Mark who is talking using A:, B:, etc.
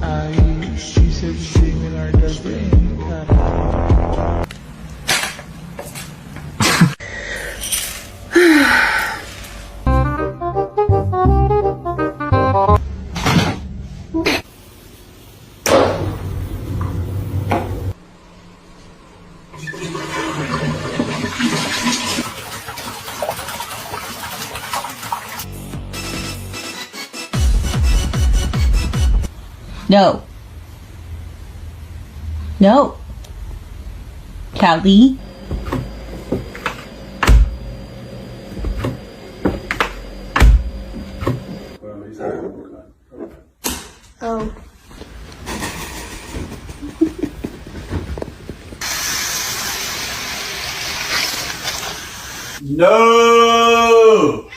A: Aí isso é bem menor também, cara.
B: No. No. Callie.
C: Oh.
D: No!